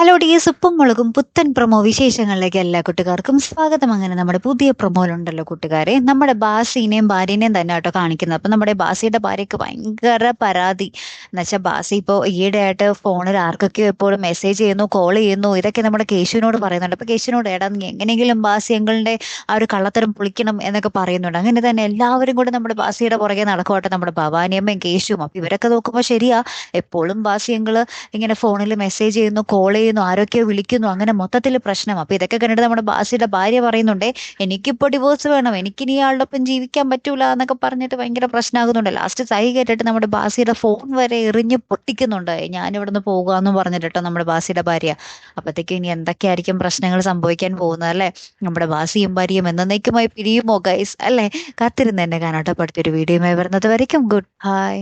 Hello dears, ഉപ്പും മുളകും പുത്തൻ പ്രൊമോ വിശേഷങ്ങളിലേക്ക് എല്ലാ കൂട്ടുകാർക്കും സ്വാഗതം. അങ്ങനെ നമ്മുടെ പുതിയ പ്രൊമോയിലുണ്ടല്ലോ കൂട്ടുകാരെ, നമ്മുടെ ബാസിനെയും ഭാര്യനെയും തന്നെ കേട്ടോ കാണിക്കുന്നത്. അപ്പം നമ്മുടെ ബാസിയുടെ ഭാര്യയ്ക്ക് ഭയങ്കര പരാതി എന്ന് വെച്ചാൽ, ബാസി ഇപ്പോൾ ഈയിടെ ആയിട്ട് ഫോണിൽ ആർക്കൊക്കെയോ എപ്പോഴും മെസ്സേജ് ചെയ്യുന്നു, കോൾ ചെയ്യുന്നു, ഇതൊക്കെ നമ്മുടെ കേശുവിനോട് പറയുന്നുണ്ട്. അപ്പോൾ കേശുവിനോട് ഏടാ നീ എങ്ങനെയെങ്കിലും ബാസി അങ്കിളിൻ്റെ ആ ഒരു കള്ളത്തരം പൊളിക്കണം എന്നൊക്കെ പറയുന്നുണ്ട്. അങ്ങനെ തന്നെ എല്ലാവരും കൂടെ നമ്മുടെ ബാസിയുടെ പുറകെ നടക്കുവാട്ടെ, നമ്മുടെ ഭവാനിയമ്മയും കേശുവും. അപ്പം ഇവരൊക്കെ നോക്കുമ്പോൾ ശരിയാ, എപ്പോഴും ബാസി അങ്കിള് ഇങ്ങനെ ഫോണിൽ മെസ്സേജ് ചെയ്യുന്നു, കോൾ ചെയ്യുന്നു, ആരൊക്കെയോ വിളിക്കുന്നു, അങ്ങനെ മൊത്തത്തിൽ പ്രശ്നം. അപ്പൊ ഇതൊക്കെ കണ്ടിട്ട് നമ്മുടെ ബാസിയുടെ ഭാര്യ പറയുന്നുണ്ടേ, എനിക്കിപ്പോ ഡിവോഴ്സ് വേണം, എനിക്കിനി ഇയാളുടെ ഒപ്പം ജീവിക്കാൻ പറ്റൂല എന്നൊക്കെ പറഞ്ഞിട്ട് ഭയങ്കര പ്രശ്നമാകുന്നുണ്ട്. ലാസ്റ്റ് സഹി കേട്ടിട്ട് നമ്മുടെ ബാസിയുടെ ഫോൺ വരെ എറിഞ്ഞ് പൊട്ടിക്കുന്നുണ്ട്. ഞാൻ ഇവിടുന്ന് പോകാന്ന് പറഞ്ഞിട്ടോ നമ്മുടെ ബാസിയുടെ ഭാര്യ. അപ്പത്തേക്ക് ഇനി എന്തൊക്കെയായിരിക്കും പ്രശ്നങ്ങൾ സംഭവിക്കാൻ പോകുന്നത് അല്ലേ? നമ്മുടെ ബാസിയും ഭാര്യയും എന്നേക്കുമായി പിരിയുമോ ഗൈസ്? അല്ലേ? കാത്തിരുന്ന് എന്നെ കാണാട്ടോ. അടുത്തൊരു വീഡിയോയുമായി വരുന്നത് വരയ്ക്കും ഗുഡ് ബൈ.